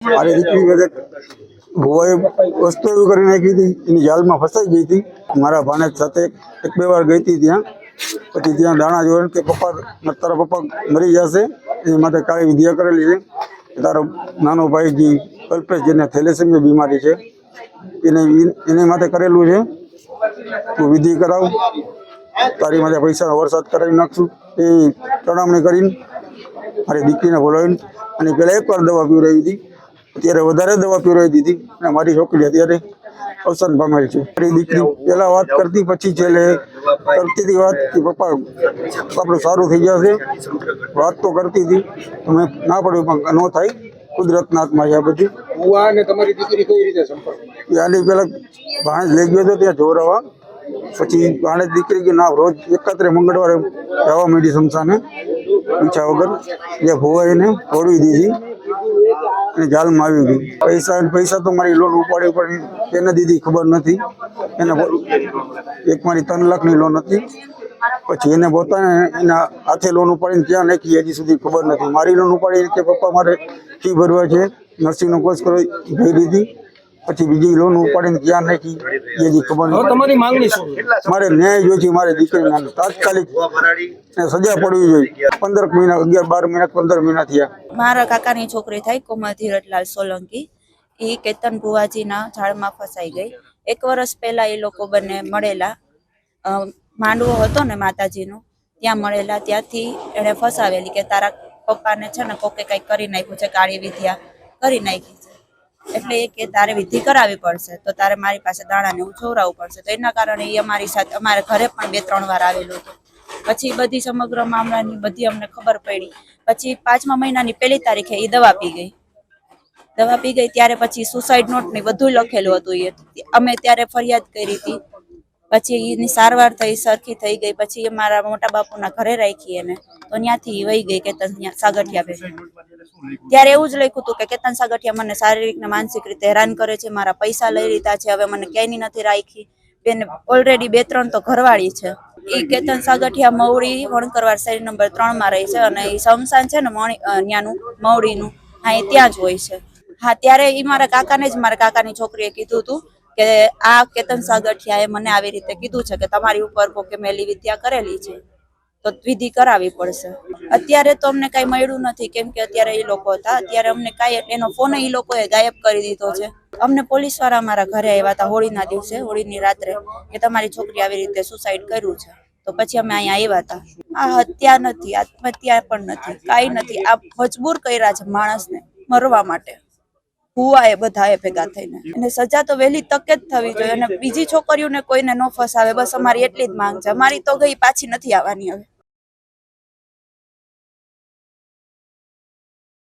મારી દીકરી બધે ભુવાએ વસ્તુ એવી કરી નાખી હતી, એની જાળમાં ફસાઈ ગઈ હતી. મારા ભાણેજ સાથે એક બે વાર ગઈ હતી ત્યાં. પછી ત્યાં દાણા જોઈને કે પપ્પા તારા પપ્પા મરી જશે, એ માટે કાળી વિધિયા કરેલી છે. તારો નાનો ભાઈ જે કલ્પેશ, જેને થેલેસેમિયા બીમારી છે, એને માટે કરેલું છે. તું વિધિ કરાવ, તારી માટે પૈસાનો વરસાદ કરાવી નાખશું. એ ચડામણી કરીને મારી દીકરીને બોલાવીને અને પહેલાં એકવાર દવા પીવડાવી હતી, અત્યારે વધારે દવા પીવડાવી દીધી અને મારી છોકરી અત્યારે અવસાન પામેલ છે. મારી દીકરી પહેલાં વાત કરતી, પછી છેલ્લે કરતી હતી વાત કે પપ્પા આપણું સારું થઈ જશે, વાત તો કરતી હતી. તમે ના પડ્યું પણ ન થાય, કુદરતના હાથમાં છે આ બધી. તમારી દીકરી કઈ રીતે સંપર્ક? આની પહેલાં ભાણેજ લઈ ગયો હતો ત્યાં જોરાવા, પછી ભાણેજ દીકરી કે ના રોજ એકાત્રે મંગળવારે જવા માંડી શમશાને પૂછા વગર. જે ભુવાએ એને તોડી દીધી અને જાલમાં આવી ગઈ. પૈસા તો મારી લોન ઉપાડી પણ એને દીધી ખબર નથી. એને એક મારી 3 લાખની લોન હતી, પછી એને પોતાને એના હાથે લોન ઉપાડીને ક્યાં નાખી હજી સુધી ખબર નથી. મારી લોન ઉપાડી કે પપ્પા મારે ફી ભરવા છે, નર્સિંગનો કોર્સ કરો ભરી હતી, પછી બીજી લોન ઉપાડીને ક્યાં નાખી એ હજી ખબર નથી. તમારી માંગણી શું? મારે ન્યાય જોઈએ છે. મારી દીકરીને તાત્કાલિક સજા પડવી જોઈએ. 15 મહિના, 11, 12 મહિના, 15 મહિના થયા. મારા કાકાની છોકરી થાય કોમલ ધીરજલાલ સોલંકી, એ કેતન ભુવાજીના ઝાડમાં ફસાઈ ગઈ. 1 વર્ષ પહેલા એ લોકો બંને મળેલા, માંડવો હતો ને માતાજીનો, ત્યાં મળેલા. ત્યાંથી એણે ફસાવેલી કે તારા પપ્પાને છે ને કોકે કંઈક કરી નાખ્યું છે, કાળી વિધિયા કરી નાખી છે, એટલે એ કે તારે વિધિ કરાવવી પડશે, તો તારે મારી પાસે દાણાને એવું છોરાવવું પડશે. તો એના કારણે એ અમારી સાથે અમારા ઘરે પણ 2-3 વાર આવેલું હતું. પછી બધી સમગ્ર મામલાની બધી અમને ખબર પડી. પછી 5મા મહિનાની 1લી તારીખે એ દવા પી ગઈ. ત્યારે પછી સુસાઇડ નોટ ને બધું લખેલું હતું. અમે ત્યારે ફરિયાદ કરી હતી. પછી એની સારવાર થઈ, સરખી થઈ ગઈ. પછી એ મારા મોટા બાપુના ઘરે રાખી એને, તો ત્યાંથી વહી ગઈ કેતન સાગઠિયા ભેગી. ત્યારે એવું જ લખ્યું હતું કે કેતન સાગઠિયા મને શારીરિક ને માનસિક રીતે હેરાન કરે છે, મારા પૈસા લઈ લીધા છે, હવે મને ક્યાંયની નથી રાખી. બેન ઓલરેડી 2-3 તો ઘરવાળી છે. એ કેતન સાગઠિયા મવડી વણકરવાડ શેરી નંબર 3 માં રહે છે, અને એ શમશાન છે ને ત્યાંનું મવડીનું, હા એ ત્યાં જ હોય છે. હા, ત્યારે એ મારા કાકાને જ મારા કાકાની છોકરીએ કીધું હતું કે આ કેતન સાગઠિયાએ મને આવી રીતે કીધું છે કે તમારી ઉપર કોકે મેલી વિદ્યા કરેલી છે, તો વિધિ કરાવવી પડશે. અત્યારે તો અમને કાંઈ મળ્યું નથી, કેમ કે અત્યારે એ લોકો હતા. અત્યારે અમને કાંઈ, એનો ફોન એ લોકોએ ગાયબ કરી દીધો છે. અમને પોલીસવાળા અમારા ઘરે આવ્યા હતા હોળીના દિવસે, હોળીની રાત્રે, કે તમારી છોકરી આવી રીતે સુસાઇડ કર્યું છે. તો પછી અમે અહીંયા આવ્યા હતા. આ હત્યા નથી, આત્મહત્યા પણ નથી, કાંઈ નથી. આ મજબૂર કર્યા છે માણસને મરવા માટે, ભુવાએ બધાએ ભેગા થઈને. અને સજા તો વહેલી તકે જ થવી જોઈએ, અને બીજી છોકરીઓને કોઈને ન ફસાવે, બસ અમારી એટલી જ માંગ છે. અમારી તો ગઈ, પાછી નથી આવવાની હવે.